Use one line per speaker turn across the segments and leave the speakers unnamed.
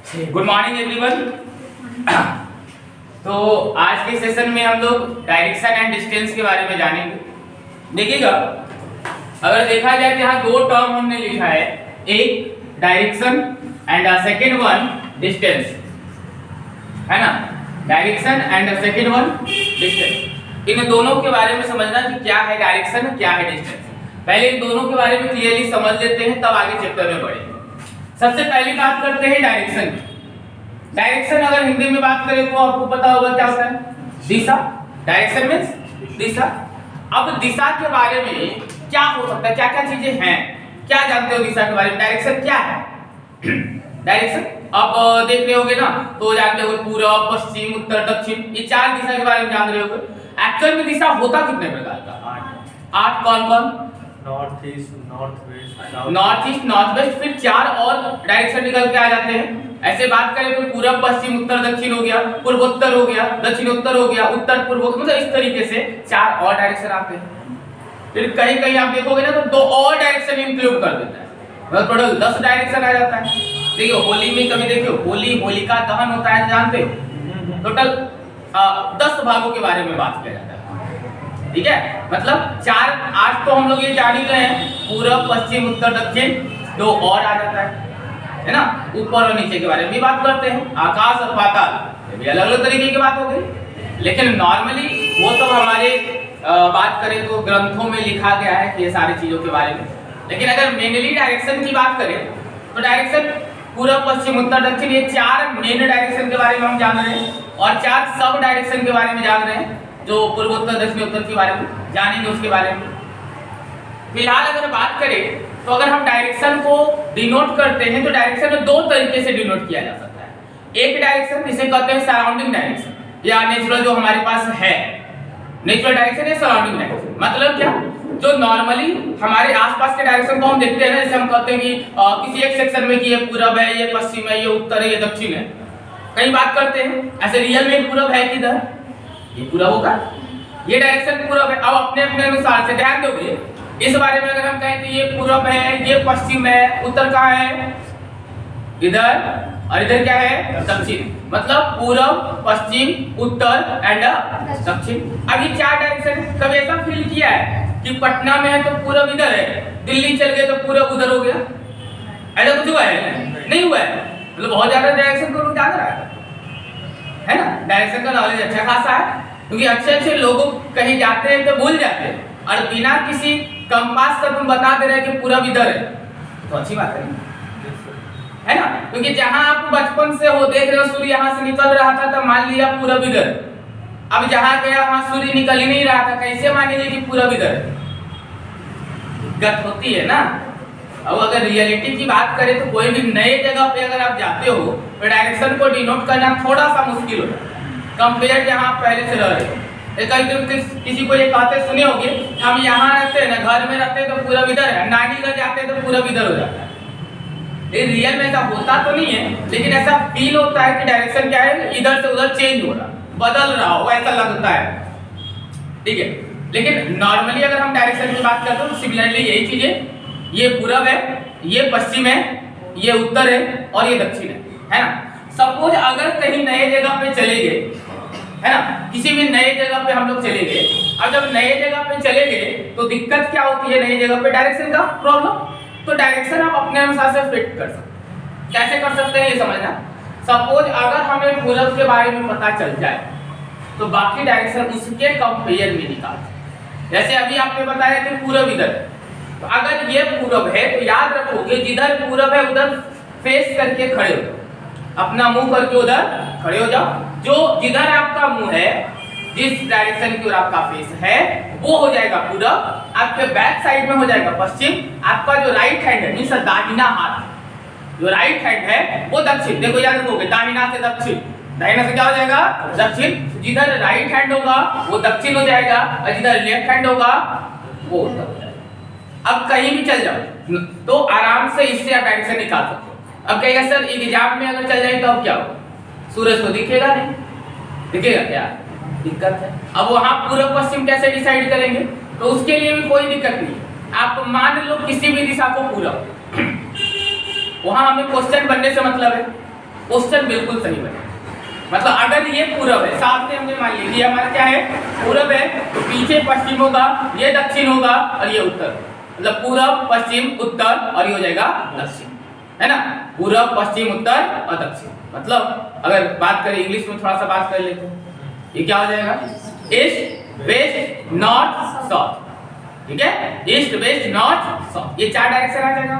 Good morning everyone. तो आज के सेशन में हम लोग डायरेक्शन एंड डिस्टेंस के बारे में जानेंगे। देखिएगा, अगर देखा जाए तो यहाँ दो टर्म हमने लिखा है, एक direction and second one distance, है ना। Direction and second one distance, इन दोनों के बारे में समझना कि क्या है डायरेक्शन, क्या है डिस्टेंस। पहले इन दोनों के बारे में क्लियरली समझ लेते हैं, तब आगे चैप्टर में बढ़ेंगे। सबसे पहली बात करते हैं डायरेक्शन की। डायरेक्शन अगर हिंदी में बात करें तो आपको पता होगा क्या होता है, दिशा। डायरेक्शन मींस दिशा। अब दिशा के बारे में क्या हो सकता है, क्या क्या चीजें हैं, क्या जानते हो दिशा के बारे में? डायरेक्शन क्या है? डायरेक्शन अब देख रहे होगे ना, तो जानते हो पूर्व, पश्चिम, उत्तर, दक्षिण, ये चार दिशा के बारे में जान रहे होगे। एक्चुअल में दिशा होता कितने प्रकार का? 8 कौन कौन?
North east, north west,
north east, north west, फिर 4 और डायरेक्शन निकल के आ जाते हैं। ऐसे बात करें तो पूर्व, पश्चिम, उत्तर, दक्षिण हो गया, पूर्वोत्तर हो गया, दक्षिणोत्तर हो गया, उत्तर पूर्व, मतलब इस तरीके से 4 और डायरेक्शन आते हैं। फिर कहीं कहीं आप देखोगे ना तो 2 और डायरेक्शन इंक्लूड कर देता है, मतलब टोटल 10 डायरेक्शन आ जाता है। देखिए होली में कभी देखियो, होलिका दहन होता है, जानते हो? टोटल 10 भागों के बारे में बात किया जाता है, ठीक है। मतलब 4, 8 तो हम लोग ये जान ही रहे हैं, पूर्व, पश्चिम, उत्तर, दक्षिण, 2 और आ जाता है ना। ऊपर और नीचे के बारे में भी बात करते हैं, आकाश और पाताल, ये भी अलग अलग तरीके की बात हो गई। लेकिन नॉर्मली वो तो हमारे बात करें तो ग्रंथों में लिखा गया है कि ये सारी चीजों के बारे में। लेकिन अगर मेनली डायरेक्शन की बात करें तो डायरेक्शन पूर्व, पश्चिम, उत्तर, दक्षिण, ये 4 मेन डायरेक्शन के बारे में हम जान रहे हैं, और 4 सब डायरेक्शन के बारे में जान रहे हैं, जो पूर्वोत्तर, दक्षिणोत्तर के बारे में जानेंगे उसके बारे में। फिलहाल अगर बात करें तो अगर हम डायरेक्शन को डिनोट करते हैं तो डायरेक्शन में 2 तरीके से डिनोट किया जा सकता है। एक डायरेक्शन जिसे कहते हैं सराउंडिंग डायरेक्शन, या नेचुरल जो हमारे पास है नेचुरल डायरेक्शन या सराउंडिंग डायरेक्शन। मतलब क्या, जो नॉर्मली हमारे आसपास के डायरेक्शन को हम देखते हैं ना, जैसे हम कहते हैं कि किसी एक सेक्शन में कि ये पूरब है, ये पश्चिम है, ये उत्तर है, ये दक्षिण है, कई बात करते हैं। ऐसे रियल में पूरब है किधर? ये पूरब होगा, ये डायरेक्शन पूरब है। अब अपने अपने अनुसार से ध्यान दोगे इस बारे में, अगर हम कहें तो ये पूरब है, ये पश्चिम है, उत्तर कहाँ है? इधर, और इधर क्या है? दक्षिण। मतलब पूरब, पश्चिम, उत्तर एंड दक्षिण। अब ये 4 डायरेक्शन, कभी ऐसा फील किया है कि पटना में है तो पूरब इधर है, दिल्ली चल गए तो पूरब उधर हो गया? ऐसा कुछ हुआ है? नहीं हुआ है। मतलब बहुत ज्यादा डायरेक्शन को लोग जान रहा है ना। डायरेक्शन का नॉलेज अच्छा खासा है, क्योंकि अच्छे अच्छे लोग कहीं जाते हैं तो भूल जाते हैं, और बिना किसी कंपास का तुम बता दे रहे कि पूरब इधर है, तो अच्छी बात है ना। क्योंकि जहां आप बचपन से हो देख रहे हो सूर्य यहाँ से निकल रहा था, तो मान लिया पूरब इधर। अब जहां गया वहां सूर्य निकल ही नहीं रहा था, कैसे मानेंगे कि पूरब इधर है? दिक्कत होती है ना। अब अगर रियलिटी की बात करें तो कोई भी नए जगह पे अगर आप जाते हो तो डायरेक्शन को डिनोट करना थोड़ा सा मुश्किल होता है कंपेयर जहां आप पहले से रह रहे हो। किसी को ये कहते सुने होंगे, हम यहाँ रहते हैं ना, घर में रहते हैं तो पूरब इधर है, नानी घर जाते हैं तो पूरब इधर हो जाता है। ये रियल में ऐसा होता तो नहीं है, लेकिन ऐसा फील होता है कि डायरेक्शन क्या है, इधर से उधर चेंज हो रहा, बदल रहा हो, ऐसा लगता है, ठीक है। लेकिन नॉर्मली अगर हम डायरेक्शन की बात करते हैं तो सिमिलरली यही चीजें, ये पूरब है, ये पश्चिम है, ये उत्तर है और ये दक्षिण है ना। सपोज अगर कहीं नए जगह पे चले गए, है ना, किसी भी नए जगह पे हम लोग चले गए। अब जब नए जगह पे चले गए तो दिक्कत क्या होती है नई जगह पे? डायरेक्शन का प्रॉब्लम। तो डायरेक्शन आप अपने अनुसार से फिट कर सकते हैं। कैसे कर सकते हैं ये समझना। सपोज अगर हमें पूरब के बारे में पता चल जाए तो बाकी डायरेक्शन उसके कंपेयर में निकाल। जैसे अभी आपने बताया कि पूरब इधर, तो अगर ये पूरब है तो याद रखोगे जिधर पूरब है उधर फेस करके खड़े हो, अपना मुंह करके उधर खड़े हो जाओ। जो जिधर आपका मुंह है, जिस डायरेक्शन की ओर आपका फेस है, वो हो जाएगा पूरब। आपके बैक साइड में हो जाएगा पश्चिम। आपका जो राइट हैंड है, मींस दाहिना हाथ, जो राइट हैंड है वो दक्षिण। देखो याद रखोगे, दाहिना से दक्षिण, दाहिना से क्या हो जाएगा? दक्षिण। जिधर राइट हैंड होगा वो दक्षिण हो जाएगा, और जिधर लेफ्ट हैंड होगा वो उत्तर हो जाएगा। अब कहीं भी चल जाओ तो आराम से इससे आप डायरेक्शन निकाल सकते हो। अब कहेगा सर एग्जाम में अगर चल जाए तो अब क्या होगा? सूरज तो दिखेगा नहीं, दिखेगा क्या? दिक्कत है। अब वहां पूर्व पश्चिम कैसे डिसाइड करेंगे? तो उसके लिए भी कोई दिक्कत नहीं। आप मान लो किसी भी दिशा को पूरब, वहां हमें क्वेश्चन बनने से मतलब है क्वेश्चन बिल्कुल सही बनेगा। मतलब अगर ये पूरब है, सामने हमने मान लिया ये हमारा क्या है, पूरब है, तो पीछे पश्चिम होगा, ये दक्षिण होगा और ये उत्तर, मतलब पूरब पश्चिम उत्तर और ये हो जाएगा दक्षिण, है ना। पूरब पश्चिम उत्तर और दक्षिण। मतलब अगर बात करें इंग्लिश में थोड़ा सा बात कर लेते हैं, ये क्या हो जाएगा, ईस्ट वेस्ट नॉर्थ साउथ, ठीक है, ईस्ट वेस्ट नॉर्थ साउथ, ये 4 डायरेक्शन आ जाएगा।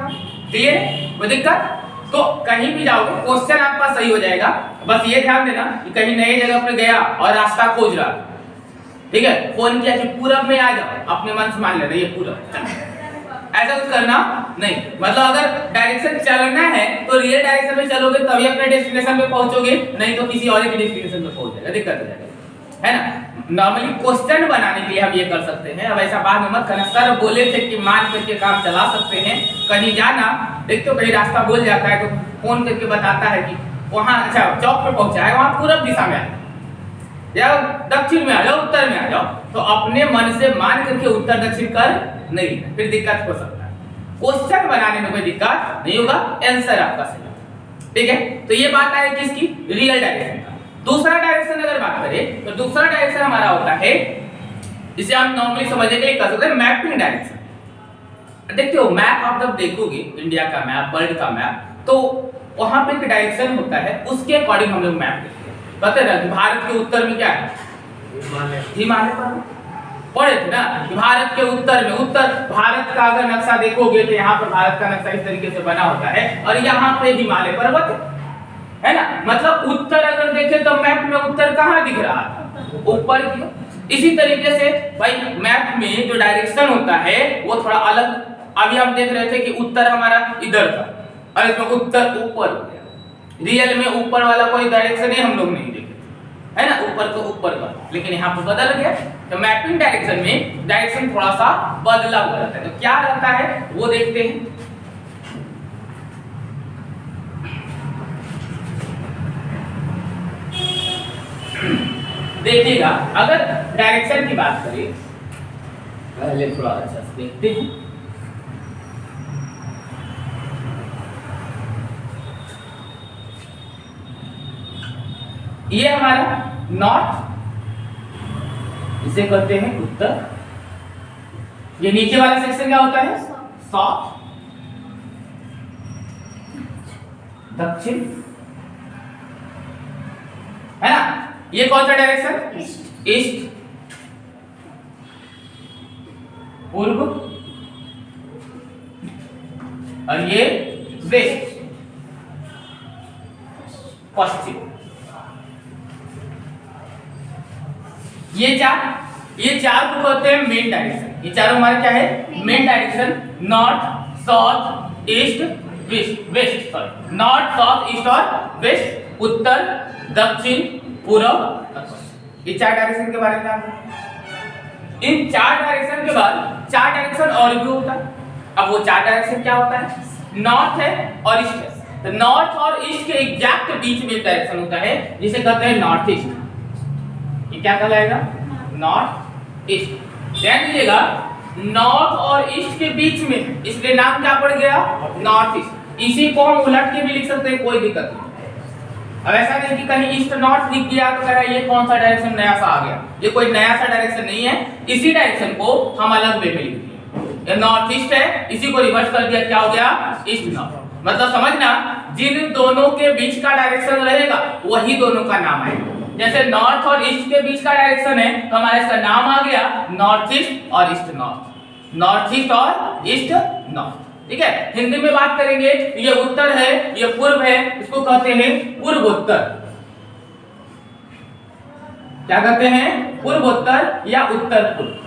क्लियर है, कोई दिक्कत? तो कहीं भी जाओगे क्वेश्चन आपका सही हो जाएगा। बस ये ध्यान देना कि कहीं नई जगह पर गया और रास्ता खोज रहा, ठीक है, फोन किया कि पूरब में आ जाओ, अपने मन से मान लेना ये पूरब, ऐसा कुछ करना नहीं। मतलब अगर डायरेक्शन चलना है तो रियल डायरेक्शन में चलोगे तभी अपने डेस्टिनेशन पे पहुंचोगे, नहीं तो किसी और के डेस्टिनेशन पे पहुंच जाएगा, दिक्कत हो जाएगा, है ना। नॉर्मली क्वेश्चन बनाने के लिए हम ये कर सकते हैं। अब ऐसा बाद में मत करना, सर बोले थे कि मान करके काम चला सकते हैं, कहीं जाना देखते हो कहीं रास्ता भूल जाता है तो फोन करके बताता है कि वहाँ अच्छा चौक पे पहुंचा है, वहाँ पूरब दिशा में आ या दक्षिण में आ जाओ, उत्तर में आ जाओ, तो अपने मन से मान करके उत्तर दक्षिण कर नहीं, फिर दिक्कत हो सकता है। क्वेश्चन बनाने में कोई दिक्कत नहीं होगा, आंसर आपका सही, ठीक है। तो ये बात है किसकी, रियल डायरेक्शन का। दूसरा डायरेक्शन अगर बात करें तो दूसरा डायरेक्शन हमारा होता है, जिसे हम नॉर्मली समझने के लिए कर सकते हैं मैपिंग डायरेक्शन। देखते हो मैप आप जब देखोगे, इंडिया का मैप, वर्ल्ड का मैप, तो वहां पे एक डायरेक्शन होता है, उसके अकॉर्डिंग हम लोग मैप देखते हैं। पता है ना कि भारत के उत्तर में क्या है, हिमालय पर्वत, पढ़े थे ना कि भारत के उत्तर में, उत्तर भारत का अगर नक्शा देखोगे तो यहाँ पर भारत का नक्शा इस तरीके से बना होता है और यहाँ पे हिमालय पर्वत है ना। मतलब उत्तर अगर देखें तो मैप में उत्तर कहाँ दिख रहा है, ऊपर की। इसी तरीके से भाई मैप में जो डायरेक्शन होता है वो थोड़ा अलग, अभी हम देख रहे थे कि उत्तर हमारा इधर था और इसमें उत्तर ऊपर हो गया। रियल में ऊपर वाला कोई डायरेक्शन ही हम लोग नहीं देखे, है ना, ऊपर तो ऊपर का, लेकिन यहाँ पर बदल गया। तो मैपिंग डायरेक्शन में डायरेक्शन थोड़ा सा बदला हुआ रहता है, तो क्या रहता है वो देखते हैं। देखिएगा अगर डायरेक्शन की बात करें, पहले थोड़ा अच्छा से देखते हैं। ये हमारा नॉर्थ, इसे कहते हैं उत्तर। ये नीचे वाला सेक्शन क्या होता है, साउथ, दक्षिण, है ना। ये कौन सा डायरेक्शन, ईस्ट, पूर्व, और ये वेस्ट, पश्चिम। ये चार को कहते हैं मेन डायरेक्शन। ये चारों हमारे क्या है, main direction, north south east west, sorry north south east और वेस्ट, उत्तर दक्षिण पूर्व। ये 4 डायरेक्शन के बारे में आपको, इन 4 डायरेक्शन के बाद 4 डायरेक्शन और भी होता है। अब वो 4 डायरेक्शन क्या होता है, नॉर्थ है और ईस्ट है। तो नॉर्थ और ईस्ट के एग्जैक्ट बीच में एक डायरेक्शन होता है जिसे कहते हैं नॉर्थ ईस्ट। ये क्या कहलाएगा, नॉर्थ ईस्ट। ध्यान दीजिएगा नॉर्थ और ईस्ट के बीच में, इसलिए नाम क्या पड़ गया, नॉर्थ ईस्ट। इसी को हम उलट के भी लिख सकते हैं, कोई दिक्कत नहीं। अब ऐसा नहीं कि कहीं ईस्ट नॉर्थ दिख गया तो कह ये कौन सा डायरेक्शन नया सा आ गया, ये कोई नया सा डायरेक्शन नहीं है। इसी डायरेक्शन को हम अलग वे में लिख दिए, ये नॉर्थ ईस्ट है, इसी को रिवर्स कर दिया, क्या हो गया, ईस्ट नॉर्थ। मतलब समझना, जिन दोनों के बीच का डायरेक्शन रहेगा वही दोनों का नाम आएगा। जैसे नॉर्थ और ईस्ट के बीच का डायरेक्शन है तो हमारा इसका नाम आ गया नॉर्थ ईस्ट और ईस्ट नॉर्थ, नॉर्थ ईस्ट और ईस्ट नॉर्थ, ठीक है। हिंदी में बात करेंगे, ये उत्तर है, ये पूर्व है, इसको कहते हैं पूर्वोत्तर। क्या कहते हैं, पूर्वोत्तर या उत्तर पूर्व।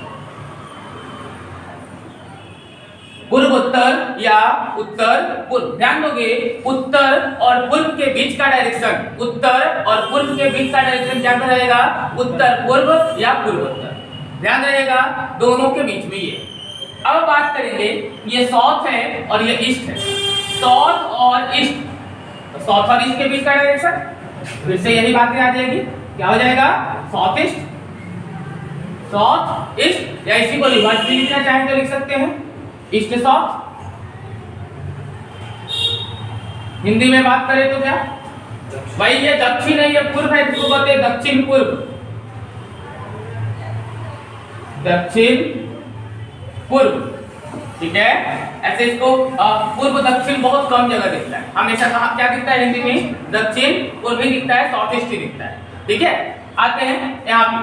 पूर्वोत्तर या उत्तर पूर्व। ध्यान दोगे उत्तर और पूर्व के बीच का डायरेक्शन, उत्तर और पूर्व के बीच का डायरेक्शन क्या रहेगा, उत्तर पूर्व या पूर्वोत्तर। ध्यान रहेगा दोनों के बीच में ये। अब बात करेंगे, ये साउथ है और ये ईस्ट है, साउथ और ईस्ट, तो साउथ और ईस्ट के बीच का डायरेक्शन फिर से यही बातें आ जाएगी, क्या हो जाएगा, साउथ ईस्ट, साउथ ईस्ट, या इसी को रिवर्स भी लिखना चाहें तो लिख सकते हैं, ईस्ट साउथ। हिंदी में बात करें तो क्या, भाई ये दक्षिण है, ये पूर्व है, जिसको कहते हैं दक्षिण पूर्व, दक्षिण पूर्व, ठीक है। ऐसे इसको पूर्व दक्षिण बहुत कम जगह दिखता है, हमेशा कहाँ क्या दिखता है हिंदी में, दक्षिण पूर्व ही दिखता है, साउथ ईस्ट ही दिखता है, ठीक है। आते हैं यहाँ पे,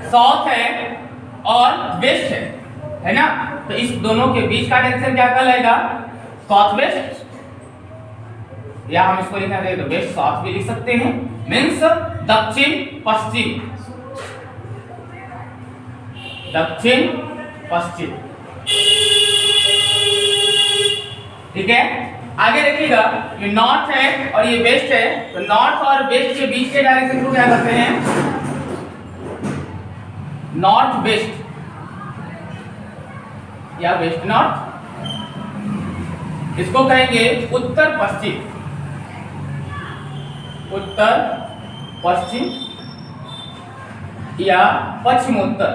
साउथ है और वेस्ट है ना, तो इस दोनों के बीच का डायरेक्शन क्या कहलाएगा, साउथ वेस्ट, या हम इसको लिखना चाहिए तो वेस्ट साउथ भी लिख सकते हैं, मीन्स दक्षिण पश्चिम, दक्षिण पश्चिम, ठीक है। आगे देखिएगा, ये नॉर्थ है और ये वेस्ट है, तो नॉर्थ और वेस्ट के बीच के डायरेक्शन को क्या कहते हैं, नॉर्थ वेस्ट या वेस्ट नॉर्थ, इसको कहेंगे उत्तर पश्चिम, उत्तर पश्चिम या पश्चिमोत्तर,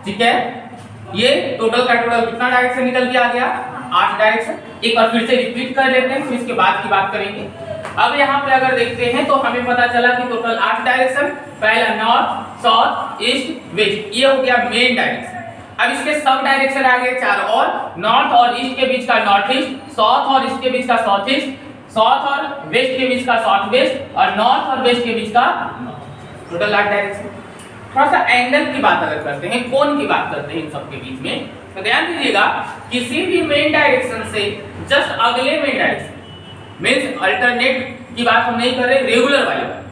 ठीक है। ये टोटल का टोटल कितना डायरेक्शन निकल के आ गया, 8 डायरेक्शन। एक बार फिर से रिपीट कर लेते हैं, फिर इसके बाद की बात करेंगे। अब यहाँ पे अगर देखते हैं तो हमें पता चला कि टोटल 8 डायरेक्शन, पहला नॉर्थ, साउथ, ईस्ट, वेस्ट, ये हो गया मेन डायरेक्शन। अब इसके सब डायरेक्शन आ गए 4 और, नॉर्थ और ईस्ट के बीच का नॉर्थ ईस्ट, साउथ और ईस्ट के बीच का साउथ ईस्ट, साउथ और वेस्ट के बीच का साउथ वेस्ट, और नॉर्थ और वेस्ट के बीच का टोटल 8 डायरेक्शन। थोड़ा सा एंगल की बात अगर करते हैं, कोण की बात करते हैं इन सब के बीच में, तो ध्यान दीजिएगा, किसी भी मेन डायरेक्शन से जस्ट अगले मेन डायरेक्शन, मींस अल्टरनेट की बात हम नहीं कर रहे, रेगुलर वाली बात,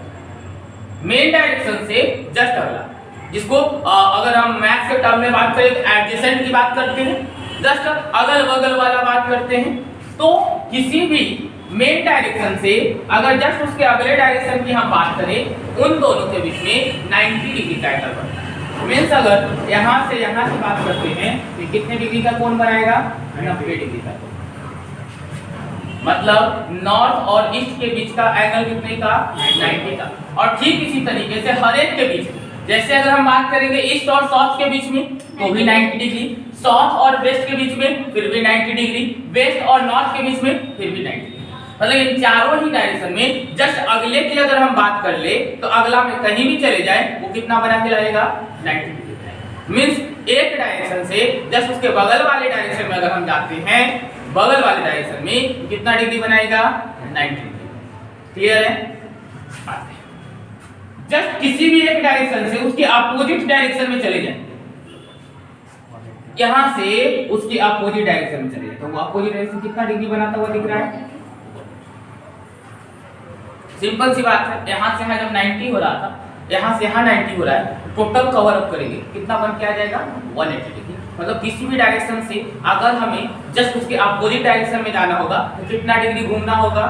मेन डायरेक्शन से जस्ट अगला, जिसको अगर हम मैथ्स के टर्म में बात करें तो एडजेसेंट की बात करते हैं, जस्ट अगल बगल वाला बात करते हैं। तो किसी भी मेन डायरेक्शन से अगर जस्ट उसके अगले डायरेक्शन की हम बात करें, उन दोनों के बीच में 90 डिग्री का एंगल बनता है। मींस अगर यहाँ से यहाँ की बात करते हैं तो कितने डिग्री का कोण बनाएगा, 90 डिग्री का। मतलब नॉर्थ और ईस्ट के बीच का एंगल कितने का, 90 का। और ठीक इसी तरीके से हर एक के बीच, जैसे अगर हम बात करेंगे ईस्ट और साउथ के बीच में तो भी 90 डिग्री, साउथ और वेस्ट के बीच में फिर भी 90 डिग्री, वेस्ट और नॉर्थ के बीच में फिर भी 90 डिग्री। मतलब इन चारों ही डायरेक्शन में जस्ट अगले की अगर हम बात कर ले तो अगला में कहीं भी चले जाए वो कितना बना के लाएगा, 90 डिग्री। मींस एक डायरेक्शन से जस्ट उसके बगल वाले डायरेक्शन में अगर हम जाते हैं, बगल वाले डायरेक्शन में कितना डिग्री बनाएगा, 90 डिग्री। क्लियर है? जस्ट किसी भी एक डायरेक्शन से उसके अपोजिट डायरेक्शन में चले जाए, यहां से उसके अपोजिट डायरेक्शन में चले जाए, तो वो अपोजिट डायरेक्शन कितना डिग्री बनाता हुआ दिख रहा है। सिंपल सी बात है, यहाँ से यहाँ जब 90 हो रहा था, यहाँ से यहाँ 90 हो रहा है, टोटल कवर अप करेंगे कितना बन के आ जाएगा, 180 डिग्री। मतलब किसी भी डायरेक्शन से अगर हमें जस्ट उसके अपोजिट डायरेक्शन में जाना होगा तो कितना डिग्री घूमना होगा,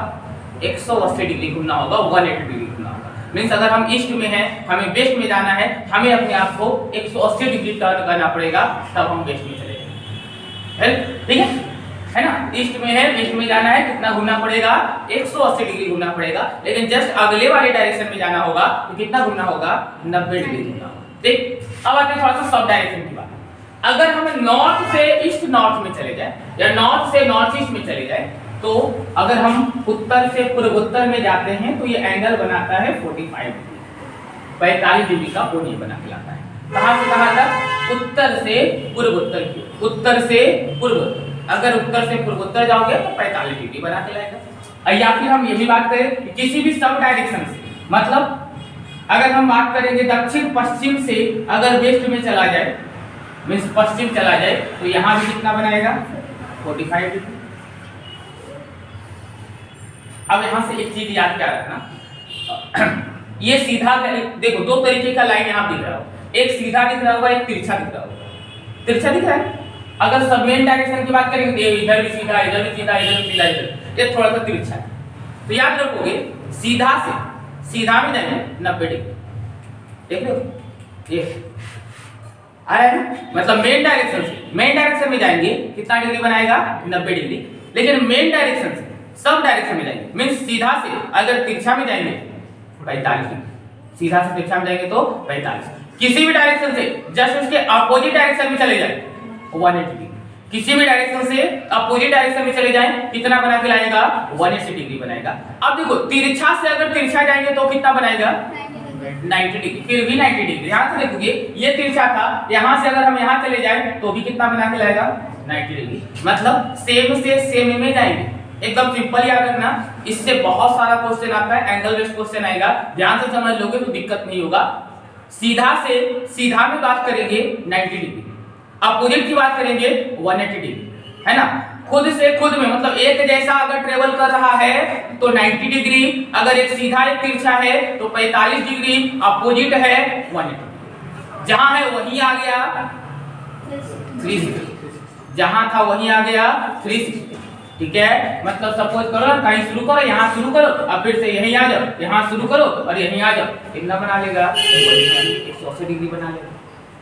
180 डिग्री घूमना होगा, 180 डिग्री घूमना होगा। मींस अगर हम ईस्ट में हैं, हमें वेस्ट में जाना है, हमें अपने आप को 180 डिग्री टर्न करना पड़ेगा, तब हम वेस्ट में चले जाएंगे। ठीक है ना, ईस्ट में है, वेस्ट में जाना है, कितना घूमना पड़ेगा, 180 डिग्री घूमना पड़ेगा। लेकिन जस्ट अगले वाले डायरेक्शन में जाना होगा तो कितना घूमना होगा, 90 डिग्री घूमना होगा। ठीक, अब आते हैं थोड़ा सा सब डायरेक्शन की बात। अगर हम नॉर्थ से ईस्ट नॉर्थ में चले जाए या नॉर्थ से नॉर्थ ईस्ट में चले जाए, तो अगर हम उत्तर से पूर्वोत्तर में जाते हैं तो ये एंगल बनाता है 45 डिग्री, 45 डिग्री का कोण बना के लाता है। कहां से कहां तक, उत्तर से पूर्वोत्तर की, उत्तर से पूर्वोत्तर। अगर उत्तर से पूर्वोत्तर जाओगे तो 45 डिग्री बना के लाएगा। या फिर हम ये भी बात करें कि किसी भी सब डायरेक्शन से, मतलब अगर हम बात करेंगे दक्षिण पश्चिम से अगर वेस्ट में चला जाए, मींस पश्चिम चला जाए, तो यहां भी कितना बनाएगा, 45 डिग्री। अब यहां से एक चीज याद क्या रखना, ये सीधा देखो, दो तरीके का लाइन यहां दिख रहा हो, एक सीधा दिख रहा होगा, एक तिरछा दिख रहा होगा। तिरछा दिख रहा है, अगर सब मेन डायरेक्शन की बात करेंगे तो इधर भी सीधा, इधर भी सीधा, इधर भी सीधा, इधर ये थोड़ा सा तिरछा है। तो याद रखोगे, सीधा से सीधा में जाएंगे 90 डिग्री, देख लो ये आ रहा है, मतलब मेन डायरेक्शन से, मेन डायरेक्शन में जाएंगे कितना डिग्री बनाएगा, 90 डिग्री। लेकिन मेन डायरेक्शन से सब डायरेक्शन में जाएंगे, मीन्स सीधा से अगर तिरछा में जाएंगे 45 डिग्री, सीधा से तिरछा में जाएंगे तो 45, किसी भी डायरेक्शन से जस्ट उसके अपोजिट डायरेक्शन में चले जाए 180 डिग्री, किसी भी डायरेक्शन से अपोजिट डायरेक्शन में चले जाएं कितना बना के लाएगा 180 डिग्री बनाएगा। अब देखो तिरछा से अगर तिरछा जाएंगे तो कितना बनाएगा 90 डिग्री, फिर भी 90 डिग्री। यहाँ से देखोगे ये तिरछा था, यहाँ से अगर हम यहाँ चले जाएं तो भी कितना बना के लाएगा 90 डिग्री, मतलब सेम से सेम में जाएंगे। एकदम सिंपल याद रखना, इससे बहुत सारा क्वेश्चन आता है, एंगल बेस्ड क्वेश्चन आएगा, ध्यान से समझ लोगे तो दिक्कत नहीं होगा। सीधा से सीधा में बात करेंगे 90 डिग्री, अपोजिट की बात करेंगे 180 डिग्री, है ना। खुद से खुद में मतलब एक जैसा अगर ट्रेवल कर रहा है तो 90 डिग्री, अगर एक सीधा एक तिरछा है तो 45 डिग्री, अपोजिट है 180, जहां है वहीं आ गया 360, जहां था वहीं आ गया 360, ठीक है। मतलब सपोज करो कहीं शुरू करो, यहाँ शुरू करो और फिर से यहीं आ जाओ, यहाँ शुरू करो और यहीं आ जाओ, कितना बना लेगा 180 डिग्री बना लेगा।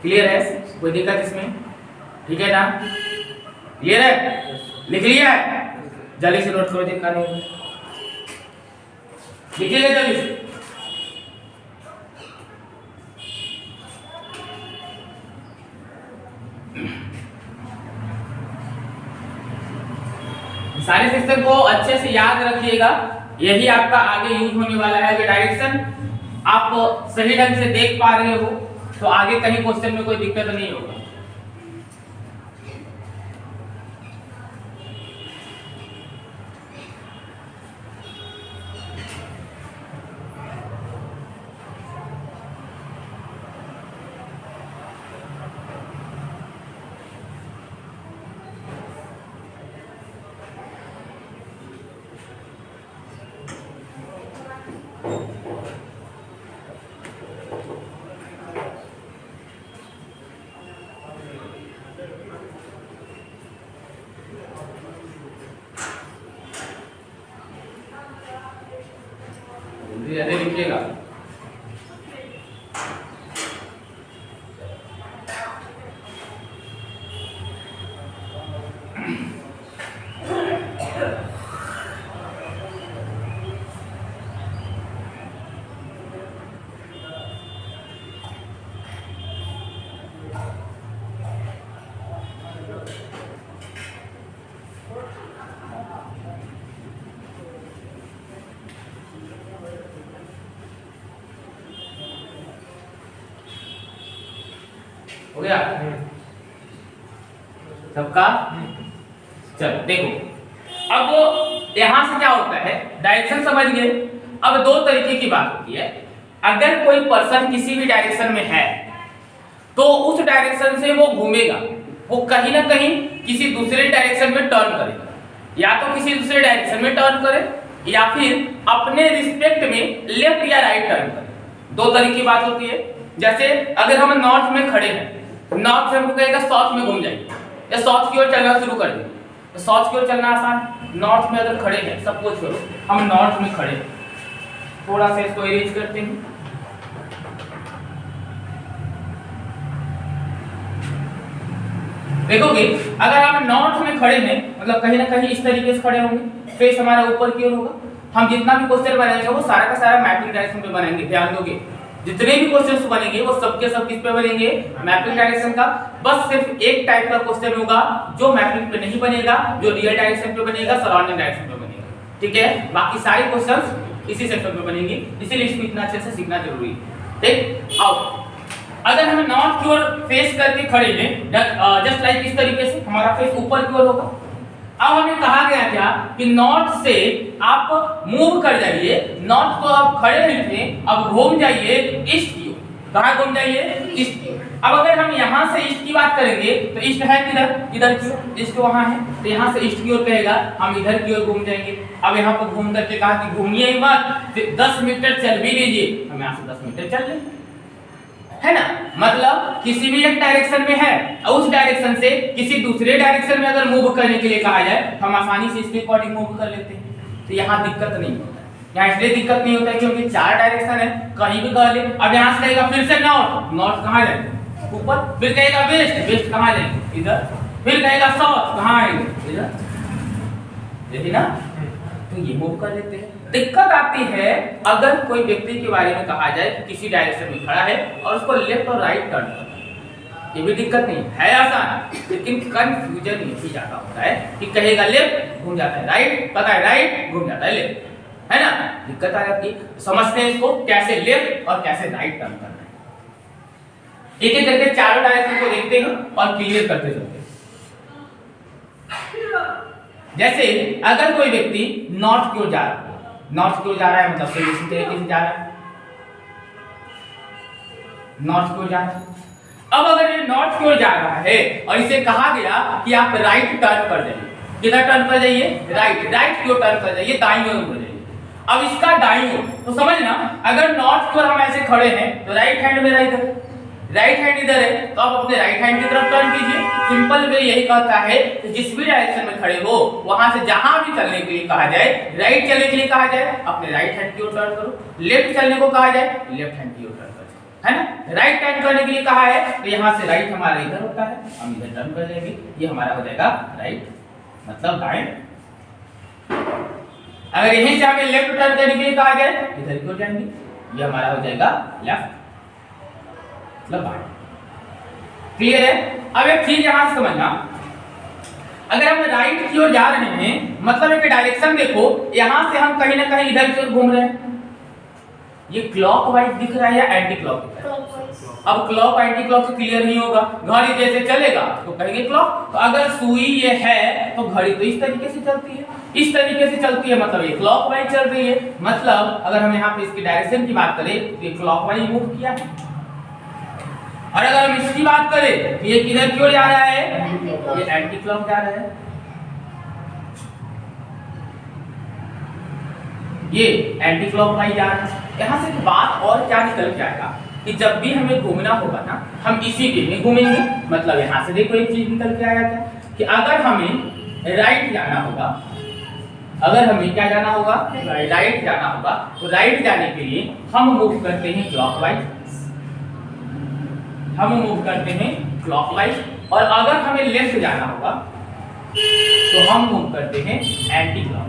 क्लियर है, कोई दिक्कत इसमें, ठीक है ना, क्लियर है, लिख लिया है, जल्दी से नोट करो, देखा नहीं लिखिएगा जल्दी से। सारे सेक्शन को अच्छे से याद रखिएगा, यही आपका आगे यूज होने वाला है। अगर डायरेक्शन आप सही ढंग से देख पा रहे हो तो आगे कहीं क्वेश्चन में कोई दिक्कत नहीं होगा। ऐसे लिखिएगा, हो गया सबका। चलो देखो, अब यहां से क्या होता है, डायरेक्शन समझ गए। अब दो तरीके की बात होती है, अगर कोई पर्सन किसी भी डायरेक्शन में है तो उस डायरेक्शन से वो घूमेगा, वो कहीं ना कहीं किसी दूसरे डायरेक्शन में टर्न करेगा, या तो किसी दूसरे डायरेक्शन में टर्न करे या फिर अपने रिस्पेक्ट में लेफ्ट या राइट टर्न करे। दो तरीके की बात होती है। जैसे अगर हम नॉर्थ में खड़े हैं, नॉर्थ से हमको कहेगा साउथ में घूम जाइए या साउथ की ओर चलना शुरू कर दें, तो साउथ की ओर चलना आसान। नॉर्थ में अगर खड़े हैं, सपोज करो हम नॉर्थ में खड़े हैं, थोड़ा सा इसको इरेज करते हैं, देखोगे अगर हम नॉर्थ में खड़े हैं मतलब कहीं ना कहीं इस तरीके से खड़े होंगे, फेस हमारा ऊपर की ओर होगा। हम जितना भी क्वेश्चन बनाएंगे वो सारा का सारा मैपिंग डायरेक्शन पे बनाएंगे। ध्यान दोगे, जितने भी क्वेश्चंस बनेंगे वो सबके सब किस पे बनेंगे, मैपिंग डायरेक्शन का। बस सिर्फ एक टाइप का क्वेश्चन होगा जो मैपिंग पे नहीं बनेगा, जो रियल डायरेक्शन पे बनेगा, सराउंडिंग डायरेक्शन पे बनेगा, ठीक है। बाकी सारे क्वेश्चंस इसी सेक्शन पे बनेंगे, इसीलिए इसको इतना अच्छे से सीखना जरूरी है। ठीक, आओ अगर हम नॉर्थ की ओर फेस करके खड़े हैं, जस्ट लाइक इस तरीके से हमारा फेस ऊपर की ओर होगा। अब हमें कहा गया क्या कि नॉर्थ से आप मूव कर जाइए, नॉर्थ को आप खड़े नहीं थे, अब घूम जाइए ईस्ट की ओर। कहाँ घूम जाइए, ईस्ट की ओर। अब अगर हम यहाँ से ईस्ट की बात करेंगे तो ईस्ट है किधर, इधर की ओर, ईस्ट वहाँ है, तो यहाँ से ईस्ट की ओर कहेगा, हम इधर की ओर घूम जाएंगे। अब यहाँ पर घूम करके कहा कि घूमिए मत, 10 मीटर चल भी लीजिए, हम यहाँ से 10 मीटर चल लेंगे, है ना। मतलब किसी भी एक डायरेक्शन में है और उस डायरेक्शन से किसी दूसरे डायरेक्शन में अगर मूव करने के लिए कहा जाए तो हम आसानी से इसके अकॉर्डिंग मूव कर लेते हैं, तो यहाँ दिक्कत नहीं होता है। यहाँ इसलिए दिक्कत नहीं होता है क्योंकि 4 डायरेक्शन है, कहीं भी कर ले। अब यहाँ से कहेगा फिर से नॉर्थ, नॉर्थ कहाँ जाएंगे, ऊपर, फिर कहेगा वेस्ट, वेस्ट कहाँ जाएंगे, इधर, फिर कहेगा साउथ, कहाँ आएंगे, इधर, यही ना। तो ये मूव कर लेते हैं। दिक्कत आती है अगर कोई व्यक्ति के बारे में कहा जाए कि किसी डायरेक्शन में खड़ा है और उसको लेफ्ट और राइट टर्न करना है, ये भी दिक्कत नहीं है आसान, लेकिन कंफ्यूजन यही ज्यादा होता है कि कहेगा लेफ्ट घूम जाता है राइट, पता है राइट घूम जाता है लेफ्ट, है ना, दिक्कत आ जाती है। समझते हैं इसको कैसे लेफ्ट और कैसे राइट टर्न करना है। एक एक करके चारों डायरेक्शन को देखते हैं और क्लियर करते चलते हैं। जैसे अगर कोई व्यक्ति नॉर्थ की ओर जा रहा है, नॉर्थ की ओर जा रहा है मतलब इसी तरीके से जा रहा है, नॉर्थ की ओर जा रहा है। अब अगर ये नॉर्थ की ओर जा रहा है और इसे कहा गया कि आप राइट टर्न कर जाइए, किधर टर्न कर जाइए, राइट, राइट की ओर टर्न कर जाइए, दाईं ओर मुड़ जाइए। अब इसका दाईं ओर तो समझना, अगर नॉर्थ की ओर हम ऐसे खड़े हैं तो राइट हैंड मेरा इधर, राइट हैंड इधर है, तो आप अपने राइट हैंड की तरफ टर्न कीजिए। सिंपल वे यही कहता है कि जिस भी डायरेक्शन में खड़े हो वहां से जहां भी चलने के लिए कहा जाए, राइट चलने के लिए कहा जाए अपने राइट हैंड की ओर टर्न करो, लेफ्ट चलने को कहा जाए लेफ्ट हैंड की ओर टर्न करो, है ना। राइट टर्न करने के लिए कहा है तो यहाँ से राइट हमारा इधर होता है, हम इधर टर्न कर लेंगे, ये हमारा हो जाएगा राइट मतलब दाएं। अगर यहीं से हमें लेफ्ट टर्न करने के लिए कहा जाए इधर की ओर जाएंगे, ये हमारा हो जाएगा लेफ्ट मतलब बाएं। क्लियर है। अब एक चीज यहां से समझना, अगर हम राइट की ओर जा रहे हैं मतलब एक डायरेक्शन देखो, यहां से हम कहीं ना कहीं इधर की ओर घूम रहे हैं, ये क्लॉकवाइज दिख रहा है या एंटी क्लॉक दिख रहा है? अब क्लॉक एंटी क्लॉक से क्लियर नहीं होगा, घड़ी जैसे चलेगा तो कहेंगे क्लॉक, तो अगर सुई ये है तो घड़ी तो इस तरीके से चलती है, इस तरीके से चलती है मतलब ये क्लॉकवाइज चल रही है। मतलब अगर हम यहाँ पे इसकी डायरेक्शन की बात करें तो ये क्लॉकवाइज मूव किया है, और अगर हम इसकी बात करें तो ये किधर की ओर जा रहा है, ये एंटी क्लॉक जा रहा है, ये एंटी क्लॉकवाइज जा रहा है। यहाँ से बात और क्या निकल के आएगा कि जब भी हमें घूमना होगा ना हम इसी वे में घूमेंगे। मतलब यहाँ से देखो एक चीज निकल के आया था कि अगर हमें राइट जाना होगा, अगर हमें क्या जाना होगा, राइट जाना होगा, तो राइट जाने के लिए हम मूव करते हैं क्लॉकवाइज, हम मूव करते हैं क्लॉकवाइज, और अगर हमें लेफ्ट जाना होगा तो हम मूव करते हैं एंटी क्लॉक,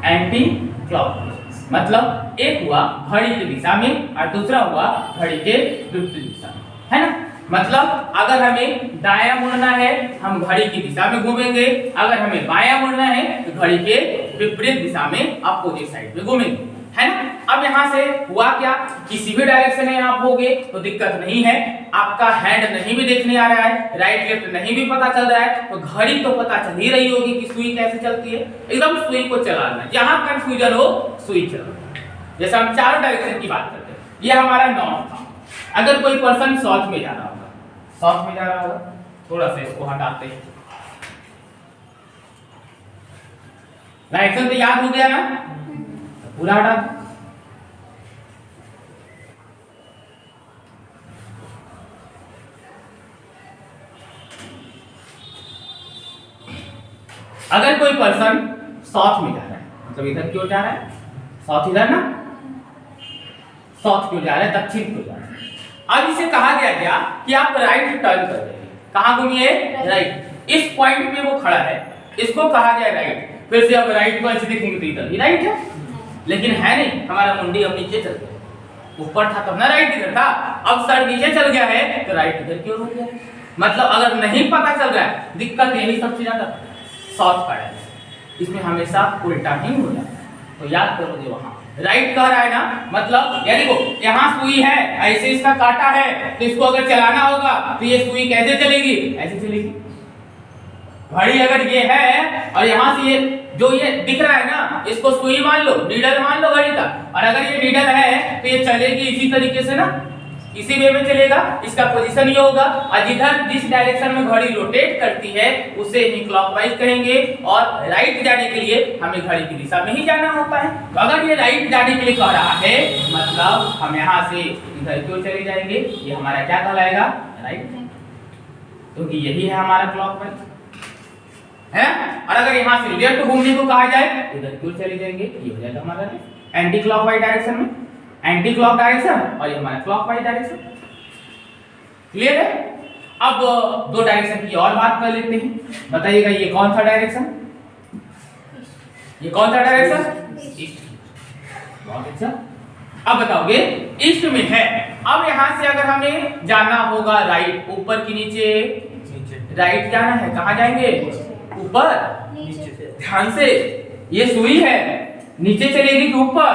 एंटी क्लॉक। मतलब एक हुआ घड़ी की दिशा में और दूसरा हुआ घड़ी के विपरीत दिशा में, है ना। मतलब अगर हमें दायां मुड़ना है हम घड़ी की दिशा में घूमेंगे, अगर हमें बायां मुड़ना है तो घड़ी के विपरीत दिशा में अपोजिट साइड में घूमेंगे, है ना। अब यहाँ से हुआ क्या, किसी भी डायरेक्शन में आप होगे तो दिक्कत नहीं है, आपका हैंड नहीं भी देखने आ रहा है, राइट लेफ्ट नहीं भी पता चल रहा है, तो घड़ी तो पता चल ही रही होगी कि सुई कैसे चलती है। एकदम सुई को चलाना, जहां कंफ्यूजन हो सुई चलाना। जैसे हम चारों डायरेक्शन की बात करते हैं, ये हमारा नॉर्थ था। अगर कोई पर्सन साउथ में जा रहा होगा, साउथ में जा रहा होगा, थोड़ा सा इसको हटाते हैं, डायरेक्शन तो याद हो गया ना, पूरा हटा दो। अगर कोई पर्सन साउथ में जा रहा है मतलब इधर की ओर जा रहा है, साउथ इधर ना, साउथ की ओर जा रहा है, दक्षिण की ओर जा रहा है। अब इसे कहा गया क्या कि आप राइट टर्न कर देंगे, कहां घूमिए, राइट। इस पॉइंट पे वो खड़ा है, इसको कहा गया राइट, फिर से अब राइट को ऐसे देखेंगे तो इधर ही राइट है, लेकिन है नहीं, हमारा मुंडी अब नीचे चल गया, ऊपर था तब ना राइट इधर था, अब सर नीचे चल गया है तो राइट इधर की ओर हो गया। मतलब अगर नहीं पता चल रहा है, दिक्कत यही सबसे ज्यादा साउथ का है, इसमें हमेशा उल्टा ही हो जाता है, तो याद करोगे वहां राइट कह रहा है ना, मतलब ये देखो यहाँ सुई है, ऐसे इसका काटा है, तो इसको अगर चलाना होगा तो ये सुई कैसे चलेगी, ऐसे चलेगी। घड़ी अगर ये है और यहाँ से ये जो ये दिख रहा है ना, इसको सुई मान लो, नीडल मान लो घड़ी का, और अगर ये नीडल है तो ये चलेगी इसी तरीके से ना, इसी वे में चलेगा, इसका पोजीशन ये होगा, और जिधर जिस डायरेक्शन में घड़ी रोटेट करती है उसे ही क्लॉकवाइज कहेंगे, और राइट जाने के लिए हमें घड़ी की दिशा में ही जाना होता है। तो अगर ये राइट जाने के लिए कह रहा है मतलब हम यहाँ से इधर की ओर चले जाएंगे, ये हमारा क्या कहलाएगा, राइट, क्योंकि यही है हमारा क्लॉकवाइज, है। और अगर यहाँ से लेफ्ट घूमने को कहा जाए इधर की ओर चले जाएंगे, ये हो जाएगा हमारा एंटी क्लॉकवाइज डायरेक्शन में, एंटी क्लॉक डायरेक्शन, और ये हमारा क्लॉकवाइज डायरेक्शन। क्लियर है। अब दो डायरेक्शन की और बात कर लेते हैं, बताइएगा ये कौन सा डायरेक्शन, ये कौन सा डायरेक्शन? ईस्ट। बहुत अच्छा। अब बताओगे ईस्ट में है। अब यहाँ से अगर हमें जाना होगा राइट, ऊपर की नीचे?
नीचे।
राइट जाना है, कहाँ जाएंगे? ऊपर।
नीचे।
ध्यान से, ये सुई है, नीचे चलेगी कि ऊपर?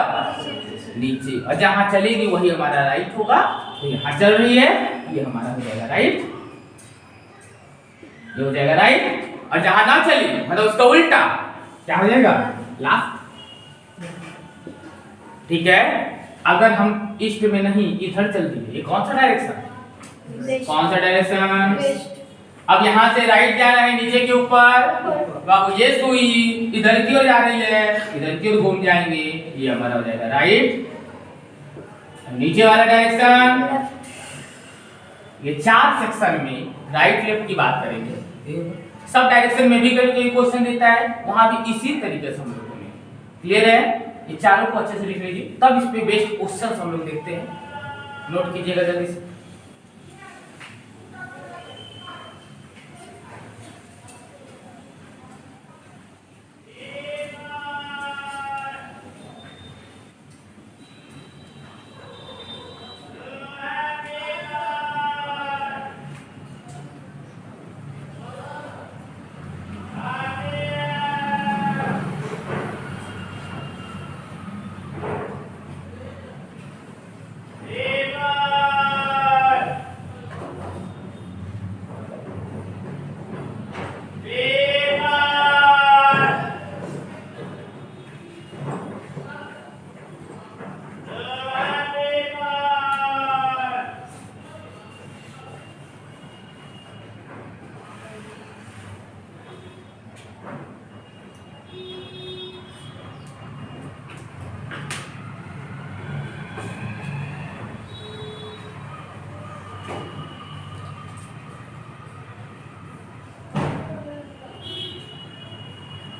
नीचे। और जहाँ चलेगी वही हमारा राइट होगा। तो यहाँ चल रही है, ये हमारा हो जाएगा राइट, ये हो जाएगा राइट। और जहाँ ना चली मतलब उसका उल्टा क्या हो जाएगा? लेफ्ट। ठीक है। अगर हम ईस्ट में नहीं इधर चल दिए, ये कौन सा डायरेक्शन? कौन सा डायरेक्शन? अब यहाँ से राइट जा रहा है, नीचे के ऊपर। बाबू ये सुई इधर की ओर जा रही है, इधर की ओर घूम जाएंगे, ये हमारा हो जाएगा राइट। नीचे वाला डायरेक्शन, ये 4 सेक्शन में राइट लेफ्ट की बात करेंगे। सब डायरेक्शन में भी कभी कोई क्वेश्चन देता है, वहां भी इसी तरीके से हम लोग करेंगे। क्लियर है? ये चारों को अच्छे से लिख लीजिए, तब इस पे बेस्ट क्वेश्चन हम लोग देखते हैं। नोट कीजिएगा जल्दी से।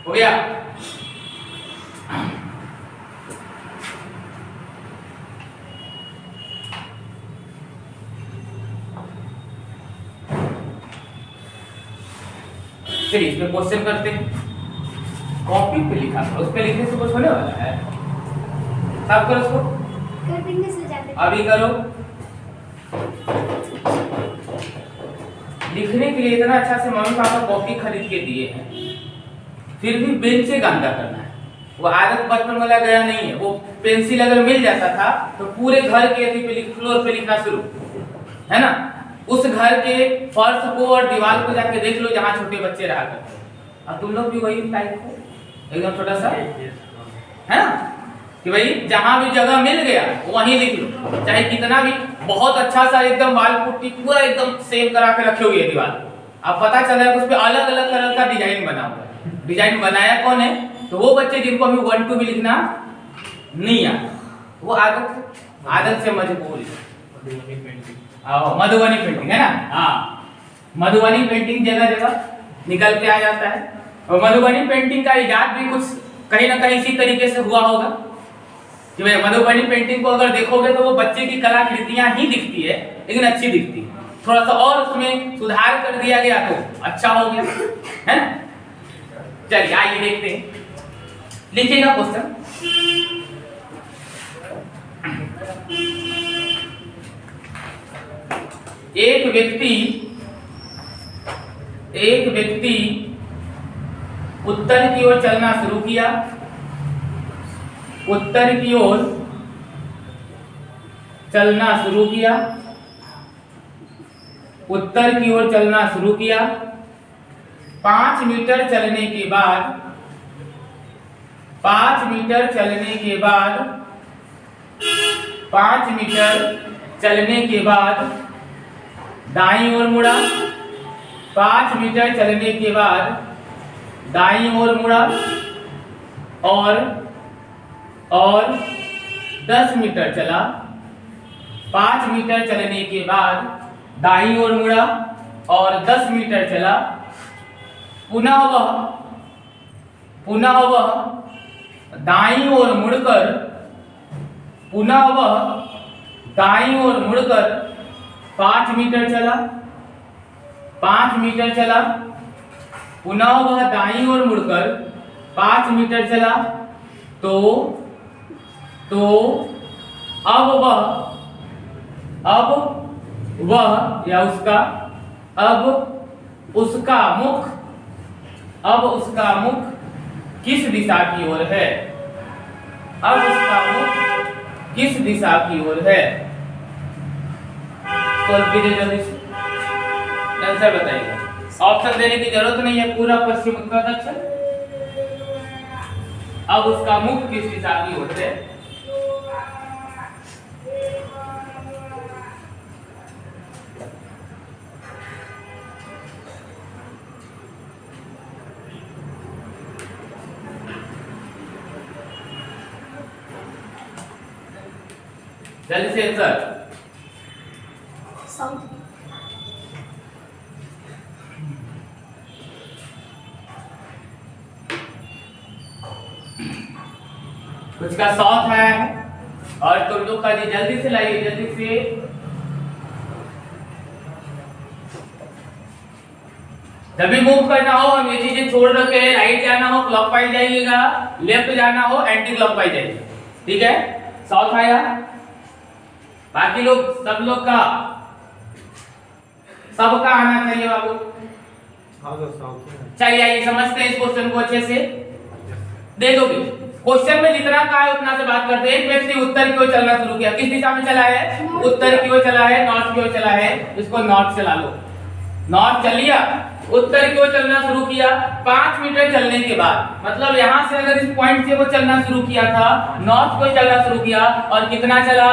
हो गया? चलिए इसमें क्वेश्चन करते हैं। कॉपी पे लिखा था, उस पे लिखने से कुछ होने वाला है? साफ करो उसको,
कर देंगे से जाते।
अभी करो। लिखने के लिए इतना अच्छा से मम्मी पापा कॉपी खरीद के दिए हैं, फिर भी बेंच से गंदा करना है। वो आदत बचपन वाला गया नहीं है। वो पेंसिल अगर मिल जाता था तो पूरे घर के फ्लोर पे लिखना शुरू, है ना? उस घर के फर्श को और दीवार को जाके देख लो जहाँ छोटे बच्चे रहा करते। अब तुम लोग भी वही टाइप हो, एकदम छोटा सा, है ना? कि भाई जहाँ भी जगह मिल गया वहीं लिख लो, चाहे कितना भी बहुत अच्छा सा एकदम वाल पुट्टी पूरा एकदम सेम करा के रखे हुए दीवार। अब पता चला है उस पर अलग अलग कलर का डिजाइन बना हुआ है। डिजाइन बनाया कौन है? तो वो बच्चे जिनको अभी 1 2 भी लिखना नहीं आता, वो आदत से मजबूर है। मधुबनी पेंटिंग है ना? हाँ, मधुबनी पेंटिंग जगह जगह निकल के आ जाता है। और मधुबनी पेंटिंग का इजाद भी कुछ कहीं ना कहीं इसी तरीके से हुआ होगा कि भाई मधुबनी पेंटिंग को अगर देखोगे तो वो बच्चे की कलाकृतियां ही दिखती है, लेकिन अच्छी दिखती है। थोड़ा सा और उसमें सुधार कर दिया गया तो अच्छा हो गया, है ना? चलिए आइए देखते हैं, लिखिएगा क्वेश्चन। एक व्यक्ति उत्तर की ओर चलना शुरू किया। उत्तर की ओर चलना शुरू किया। उत्तर की ओर चलना शुरू किया। 5 मीटर चलने के बाद 5 मीटर चलने के बाद 5 मीटर चलने के बाद दाईं ओर मुड़ा। 5 मीटर चलने के बाद दाईं ओर मुड़ा और 10 मीटर चला। 5 मीटर चलने के बाद दाईं ओर मुड़ा और 10 मीटर चला। पुनः वह दाईं ओर मुड़कर पुनः वह दाईं ओर मुड़कर 5 मीटर चला। 5 मीटर चला। पुनः वह दाईं ओर मुड़कर 5 मीटर चला तो अब वह या उसका अब उसका मुख किस दिशा की ओर है? अब उसका मुख किस दिशा की ओर है? सॉल्व कीजिए जल्दी से, आंसर बताइए। ऑप्शन देने की जरूरत नहीं है, पूरा पश्चिम उत्तर दक्षिण। अब उसका मुख किस दिशा की ओर है? जल्दी से आंसर।
साउथ।
कुछ का साउथ है और तुम लोग का जी जल्दी से लाइए, जल्दी से। जब भी मूव करना हो हम ये चीजें छोड़ रखे हैं, राइट जाना हो क्लॉकवाइज जाइएगा, लेफ्ट जाना हो एंटी क्लॉकवाइज जाइएगा, ठीक है। साउथ आया, बाकी लोग सब लोग का सबका आना चाहिए बाबू। चलिए आइए समझते हैं इस क्वेश्चन को अच्छे से। देखोगे क्वेश्चन में जितना कहा है उतना से बात करते हैं। एक व्यक्ति उत्तर की ओर चलना शुरू किया, किस दिशा में चला है? उत्तर की ओर चला है, नॉर्थ की ओर चला है, इसको नॉर्थ चला लो। नॉर्थ चल लिया, उत्तर की ओर चलना शुरू किया। 5 मीटर चलने के बाद, मतलब यहाँ से अगर इस पॉइंट से वो चलना शुरू किया था, नॉर्थ को चलना शुरू किया और कितना चला?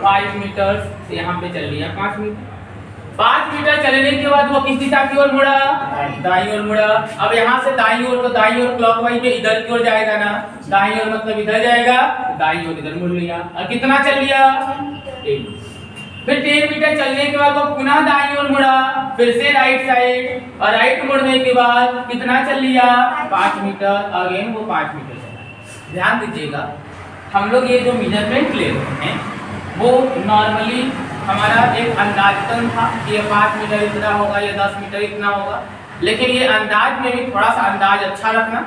5 मीटर से यहाँ पे चल लिया 5 मीटर। 5 मीटर चलने के बाद वो किस दिशा की ओर मुड़ा? दाईं ओर मुड़ा। अब यहाँ से दाईं ओर, तो दाईं ओर क्लॉकवाइज में इधर की ओर जाएगा ना, दाईं ओर मतलब इधर जाएगा, दाईं ओर इधर मुड़ लिया। और कितना चल लिया? 10। फिर 10 मीटर चलने के बाद वो पुनः दाईं ओर मुड़ा, फिर से राइट साइड, और राइट मुड़ने के बाद कितना चल लिया? 5 मीटर। अगेन वो 5 मीटर चला। ध्यान दीजिएगा, हम लोग ये जो मेजरमेंट ले रहे हैं वो नॉर्मली हमारा एक अंदाजतन था कि ये 5 मीटर इतना होगा, ये 10 मीटर इतना होगा। लेकिन ये अंदाज में भी थोड़ा सा अंदाज अच्छा रखना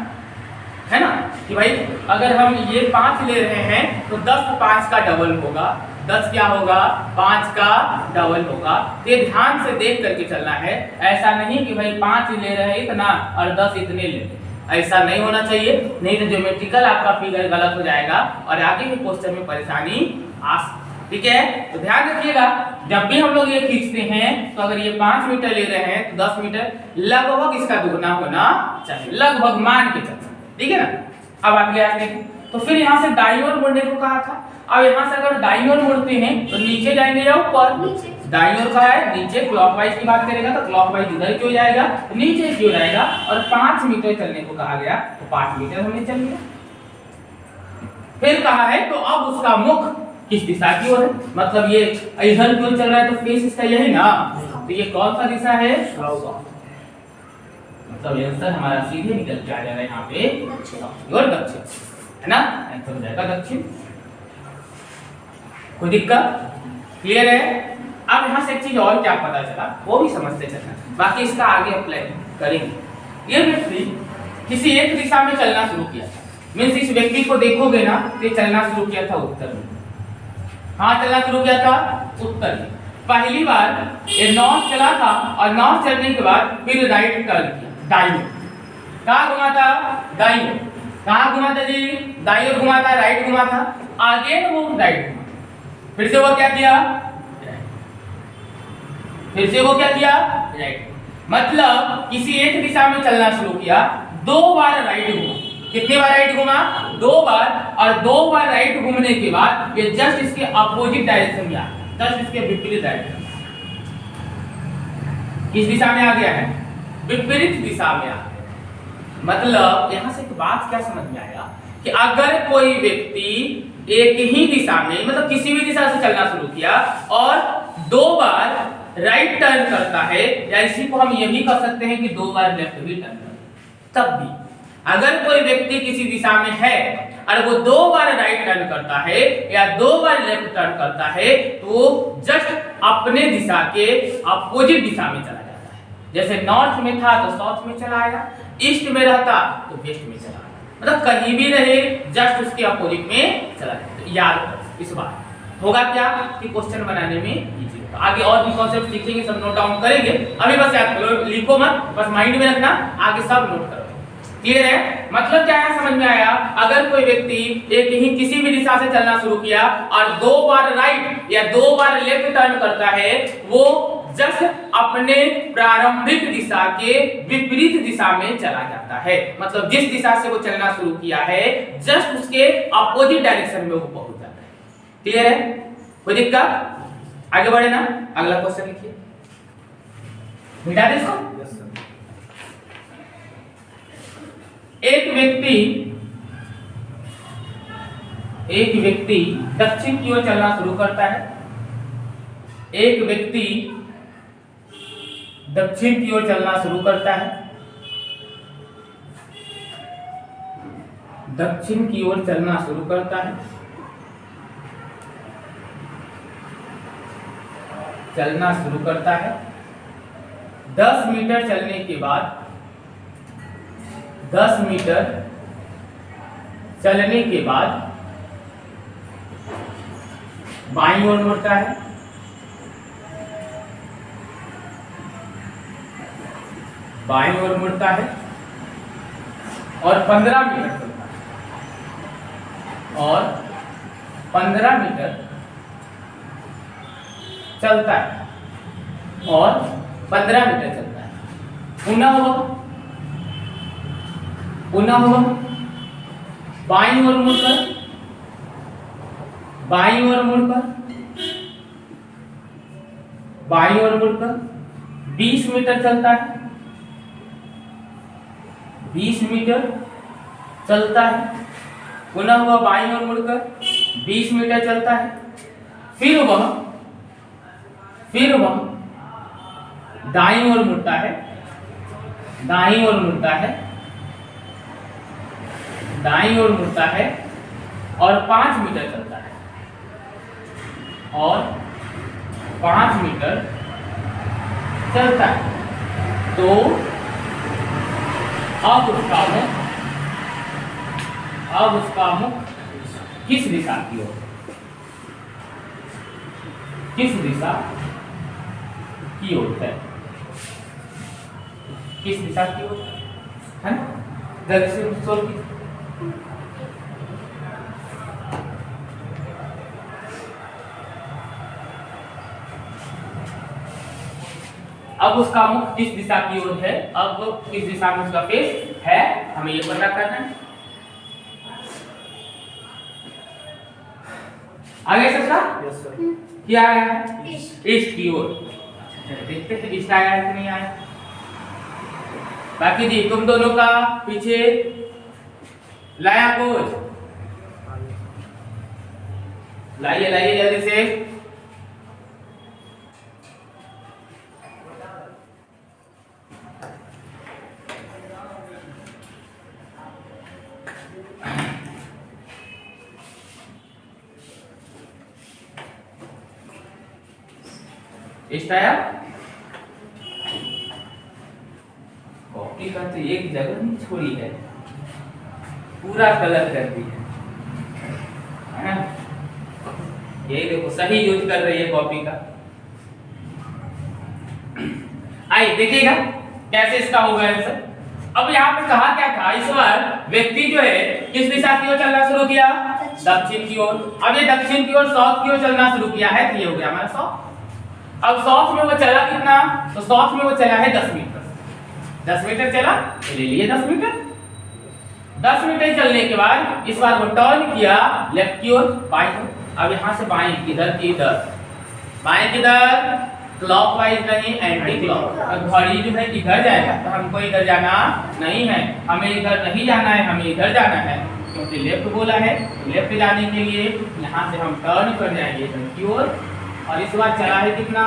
है ना, कि भाई अगर हम ये 5 ले रहे हैं तो 10 5 का डबल होगा, 10 क्या होगा? 5 का डबल होगा। तो ये ध्यान से देख करके चलना है। ऐसा नहीं कि भाई 5 ले रहे हैं इतना और 10 इतने ले रहे, ऐसा नहीं होना चाहिए, नहीं तो ज्योमेट्रिकल आपका फिगर गलत हो जाएगा और आगे के क्वेश्चन में परेशानी आ सकती है, ठीक है। तो ध्यान रखिएगा, जब भी हम लोग ये खींचते हैं तो अगर ये 5 मीटर ले रहे हैं तो 10 मीटर लगभग इसका दुगना होना चाहिए, लगभग मान के चलते, ठीक है ना। अब आगे आगे तो फिर यहाँ से दाईं ओर मुड़ने को कहा था। अब यहाँ से अगर दाईं ओर मुड़ते हैं तो नीचे जाएंगे या ऊपर? दाईं ओर का है नीचे, क्लॉकवाइज की बात करेगा तो क्लॉकवाइज इधर क्यों जाएगा? नीचे क्यों जाएगा? और 5 मीटर चलने को कहा गया तो 5 मीटर हमने चल लिया। फिर कहा है तो अब उसका मुख किस दिशा की ओर है? मतलब ये इधर की ओर चल रहा है तो फेस इसका यही ना, तो ये कौन सा दिशा है? मतलब आंसर हमारा सीधे निकल के आ जा रहा है यहाँ पे और दक्षिण, है ना। आंसर हो जाएगा दक्षिण। कोई दिक्कत? क्लियर है? अब यहाँ से एक चीज और क्या पता चला वो भी समझते चलना, बाकी इसका आगे अप्लाई करेंगे। ये व्यक्ति किसी एक दिशा में चलना शुरू किया था, मीन्स इस व्यक्ति को देखोगे ना तो ये चलना शुरू किया था उत्तर में। हाँ, चलना शुरू किया था उत्तर में। पहली बार ये नॉर्थ चला था और नॉर्थ चलने के बाद फिर राइट टर्न किया, दाईं ओर। कहाँ घुमा था? दाईं ओर। कहाँ घुमा था जी? दाईं ओर घुमा था, राइट घुमा था। आगे वो राइट घुमा, फिर से वो क्या किया? फिर से वो क्या किया? राइट। मतलब किसी एक दिशा में चलना शुरू किया, 2 बार राइट घुमा। कितनी बार राइट घुमा? 2 बार। और 2 बार राइट घूमने के बाद ये जस्ट इसके अपोजिट डायरेक्शन में आ गया, जस्ट इसके विपरीत डायरेक्शन। किस दिशा में आ गया है? विपरीत दिशा में आ गया। मतलब यहां से एक बात क्या समझ में आया कि अगर कोई व्यक्ति एक ही दिशा में, मतलब किसी भी दिशा से चलना शुरू किया और 2 बार राइट टर्न करता है, या इसी को हम ये भी कह सकते हैं कि 2 बार लेफ्ट भी टर्न करता है, तब भी अगर कोई व्यक्ति किसी दिशा में है और वो 2 बार राइट टर्न करता है या 2 बार लेफ्ट टर्न करता है तो जस्ट अपने दिशा के अपोजिट दिशा में चला जाता है। जैसे नॉर्थ में था तो साउथ में चला आया, ईस्ट में रहता तो वेस्ट में चला आया। मतलब कहीं भी रहे, जस्ट उसके अपोजिट में चला जाए। तो याद करो इस बात, होगा क्या कि क्वेश्चन बनाने में इजी होगा। आगे और भी कॉन्सेप्ट सीखेंगे, सब नोट डाउन करेंगे, अभी बस याद करो, लिखो मत, बस माइंड में रखना, आगे सब नोट करो। क्लियर है? मतलब क्या है, समझ में आया? अगर कोई व्यक्ति एक ही किसी भी दिशा से चलना शुरू किया और 2 बार राइट या 2 बार लेफ्ट टर्न करता है, वो जस्ट अपने प्रारंभिक दिशा के विपरीत दिशा में चला जाता है। मतलब जिस दिशा से वो चलना शुरू किया है, जस्ट उसके अपोजिट डायरेक्शन में वो पहुंच जाता है। क्लियर है? कोई दिक्कत? आगे बढ़े ना, अगला क्वेश्चन लिखिए, मिटा दे इसको।
Yes sir.
एक व्यक्ति दक्षिण की ओर चलना शुरू करता है। एक व्यक्ति दक्षिण की ओर चलना शुरू करता है। दक्षिण की ओर चलना शुरू करता है। चलना शुरू करता है। 10 मीटर चलने के बाद 10 मीटर चलने के बाद बाईं ओर मुड़ता है। बाईं ओर मुड़ता है और 15 मीटर चलता है। और 15 मीटर चलता है और 15 मीटर चलता है। पुनः बाईं ओर मुड़कर 20 मीटर चलता है। 20 मीटर चलता है। पुनः वह बाईं ओर मुड़कर 20 मीटर चलता है। फिर वह दाईं ओर मुड़ता है। दाईं ओर मुड़ता है और 5 मीटर चलता है। और 5 मीटर चलता है। तो अब उसका मुख किस दिशा की ओर? किस दिशा की ओर है? किस दिशा की ओर है ना? जल्दी से सोल्व कीजिए। अब उसका मुख किस दिशा की ओर है? अब किस दिशा में उसका फेस है, हमें ये पता करना है। आगे सच्चा?
Yes sir.
क्या आया है? ईस्ट की ओर। देखते हैं ईस्ट आया है कि नहीं आया। बाकी जी तुम दोनों का पीछे लाया कोच, लाइए जल्दी से। ईस्ट आया। कॉपी का तो एक जगह नहीं छोड़ी है, पूरा कलर कर दी है। यही देखो सही यूज कर रही है कॉपी का। आइए देखिएगा कैसे इसका होगा आंसर। अब यहाँ पे कहा क्या था, इस बार व्यक्ति जो है किस दिशा की ओर चलना शुरू किया? दक्षिण की ओर। अब ये दक्षिण की ओर साउथ की ओर चलना शुरू किया है, तो ये हो गया हमारा साउथ। अब साउथ में वो चला कितना? तो साउथ में वो चला है 10 मीटर। 10 मीटर चला तो ले लिए 10 मीटर। 10 मीटर चलने के बाद इस बार वो टर्न किया लेफ्ट की ओर, बाईं ओर। अब यहाँ से बाईं किधर की इधर, बाएं किधर? क्लॉकवाइज नहीं, एंटी क्लॉक। घड़ी जो है इधर जाएगा, तो हमको इधर जाना नहीं है, हमें इधर नहीं जाना है, हमें इधर जाना है, क्योंकि लेफ्ट बोला है। लेफ्ट जाने के लिए यहाँ से हम टर्न कर जाएंगे इधर की ओर। और इस बार चला है कितना?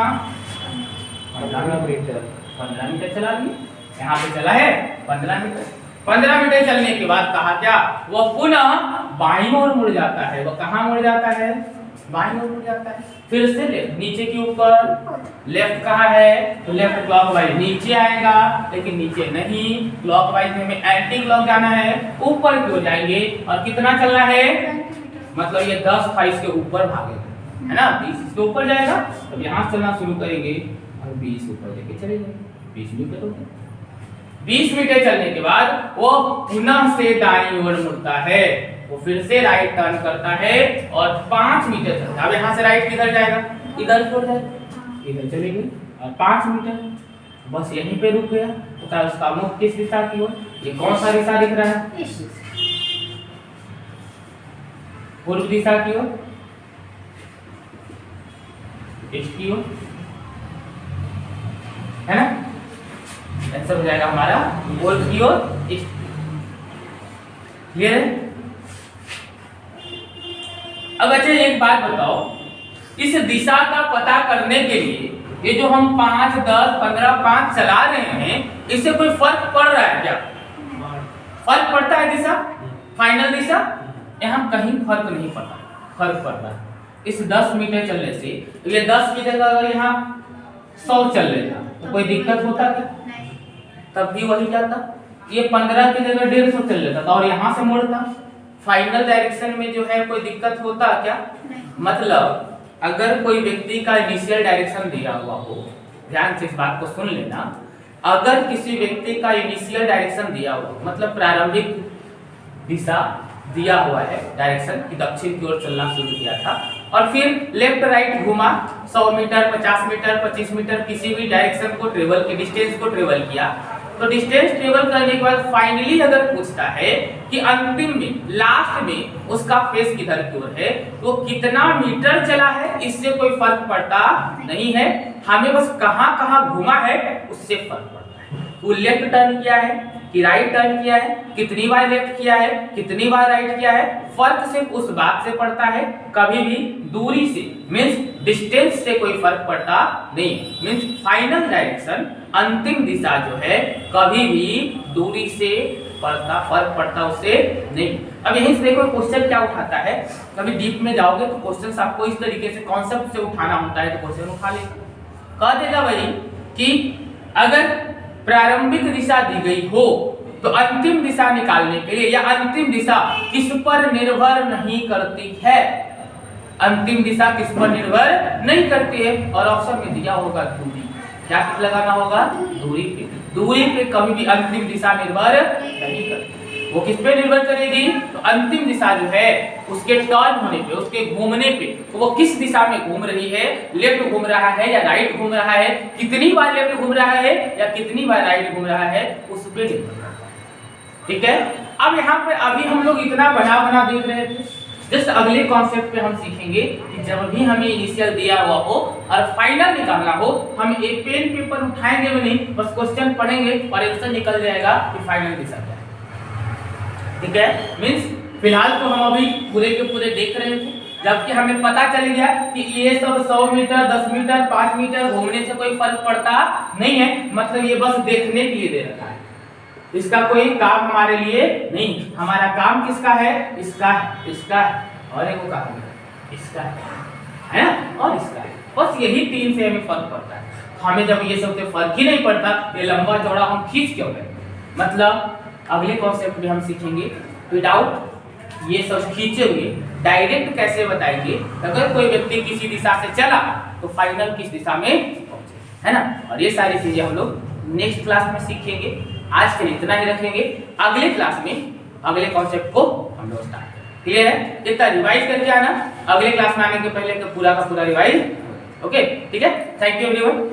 15 मीटर। 15 मीटर चला लिए, यहाँ पे चला है 15 मीटर। 15 मीटर चलने के बाद कहा क्या? वो पुनः बाईं ओर मुड़ जाता है। वो कहाँ मुड़ जाता है? बाईं ओर मुड़ जाता है। फिर से लेफ्ट, नीचे के ऊपर, लेफ्ट कहाँ है तो लेफ्ट क्लॉकवाइज नीचे आएगा, लेकिन नीचे नहीं, क्लॉकवाइज में हमें एंटी क्लॉक जाना है, ऊपर की ओर जाएंगे। और कितना चलना है, मतलब ये 10 था इसके ऊपर भागेगा, है ना, 20 इसके ऊपर जाएगा, तब यहाँ चलना शुरू करेंगे और 20 ऊपर लेके चले जाएंगे। 20 मीटर हो गया। 20 मीटर चलने के बाद वो पुनः से दाईं ओर मुड़ता है, वो फिर से राइट टर्न करता है और 5 मीटर चलता है। अब यहाँ से राइट किधर जाएगा, इधर छोड़ जाएगा, इधर चलेंगे और 5 मीटर बस यहीं पे रुक गया। तो उसका मुख किस दिशा की ओर, ये कौन सा दिशा दिख रहा है, पूर्व दिशा की ओर, ईस्ट की ओर, है ना, आंसर हो जाएगा हमारा पूर्व की ओर, ईस्ट। क्लियर है। अब अच्छा एक बात बताओ, इस दिशा का पता करने के लिए ये जो हम 5, 10, 15, 5 चला रहे हैं, इससे कोई फर्क पड़ रहा है क्या, फर्क पड़ता है दिशा, फाइनल दिशा, यहाँ कहीं फर्क नहीं पड़ता, फर्क पड़ रहा है। इस 10 मीटर चलने से ये 10 मीटर का अगर यहाँ 100 चल लेता तो कोई दिक्कत होता क्या, तब भी वही जाता। ये 15 की जगह 150 चल लेता था और यहाँ से मुड़ता, फाइनल डायरेक्शन में जो है कोई दिक्कत होता क्या, मतलब अगर कोई व्यक्ति का इनिशियल डायरेक्शन दिया हुआ हो, ध्यान से इस बात को सुन लेना, अगर किसी व्यक्ति का इनिशियल डायरेक्शन दिया हुआ, मतलब प्रारंभिक दिशा दिया हुआ है डायरेक्शन कि दक्षिण की ओर चलना शुरू किया था और फिर लेफ्ट राइट घुमा, 100 मीटर, 50 मीटर, 25 मीटर किसी भी डायरेक्शन को ट्रेवल के डिस्टेंस को ट्रेवल किया, तो डिस्टेंस ट्रेवल करने के बाद फाइनली अगर पूछता है कि अंतिम में, लास्ट में उसका फेस किधर की ओर है, तो कितना मीटर चला है इससे कोई फर्क पड़ता नहीं है, हमें बस कहाँ कहाँ घुमा है उससे फर्क पड़ता है। वो लेफ्ट टर्न किया है कि राइट टर्न किया है, कितनी बार लेफ्ट किया है, कितनी बार राइट किया है, फर्क सिर्फ उस बात से पड़ता है, कभी भी दूरी से, मींस डिस्टेंस से कोई फर्क पड़ता नहीं, मींस फाइनल डायरेक्शन, अंतिम दिशा जो है कभी भी दूरी से फर्क पड़ता उससे नहीं। अब यहीं से देखो क्वेश्चन क्या उठाता है, कभी डीप में जाओगे तो क्वेश्चन आपको इस तरीके से कॉन्सेप्ट से उठाना होता है, तो क्वेश्चन उठा लेगा, कह देगा भाई कि अगर प्रारंभिक दिशा दी गई हो तो अंतिम दिशा निकालने के लिए, या अंतिम दिशा किस पर निर्भर नहीं करती है, अंतिम दिशा किस पर निर्भर नहीं करती है, और ऑप्शन में दिया होगा दूरी, क्या लगाना होगा, दूरी पे, दूरी पे कभी भी अंतिम दिशा निर्भर नहीं करती। वो किस पे निर्भर करेगी, तो अंतिम दिशा जो है उसके टर्न होने पे, उसके घूमने पे, तो वो किस दिशा में घूम रही है, लेफ्ट घूम रहा है या राइट घूम रहा है, कितनी बार लेफ्ट घूम रहा है या कितनी बार राइट घूम रहा है, उस पे निर्भर करता है। ठीक है। अब यहाँ पे अभी हम लोग इतना बना देख रहे थे, जस्ट अगले कॉन्सेप्ट पे हम सीखेंगे कि जब भी हमें इनिशियल दिया हुआ हो और फाइनल निकालना हो, हम एक पेन पेपर उठाएंगे भी नहीं, बस क्वेश्चन पढ़ेंगे और आंसर निकल जाएगा कि फाइनल दिशा क्या है। ठीक है, मींस फिलहाल तो हम अभी पूरे के पूरे देख रहे थे, जबकि हमें पता चल गया कि ये सब 100 मीटर, 10 मीटर, 5 मीटर घूमने से कोई फर्क पड़ता नहीं है, मतलब ये बस देखने के लिए दे रखा है, इसका कोई काम हमारे लिए नहीं। हमारा काम किसका है, इसका है, इसका है और एक काम है, इसका है ना, और इसका है, बस यही 3 से हमें फर्क पड़ता है। हमें जब ये सब से फर्क ही नहीं पड़ता, ये लंबा चौड़ा हम खींच क्यों रहे, मतलब अगले कॉन्सेप्ट में हम सीखेंगे विदाउट ये सब खींचे हुए डायरेक्ट कैसे बताएंगे, अगर कोई व्यक्ति किसी दिशा से चला तो फाइनल किस दिशा में पहुंचे, है ना। और ये सारी चीजें हम लोग नेक्स्ट क्लास में सीखेंगे। आज के लिए इतना ही रखेंगे, अगले क्लास में अगले कॉन्सेप्ट को हम लोग स्टार्ट करेंगे। क्लियर है, इतना रिवाइज करके आना, अगले क्लास में आने के पहले पूरा का पूरा रिवाइज। ओके, ठीक है, थैंक यू एवरीवन।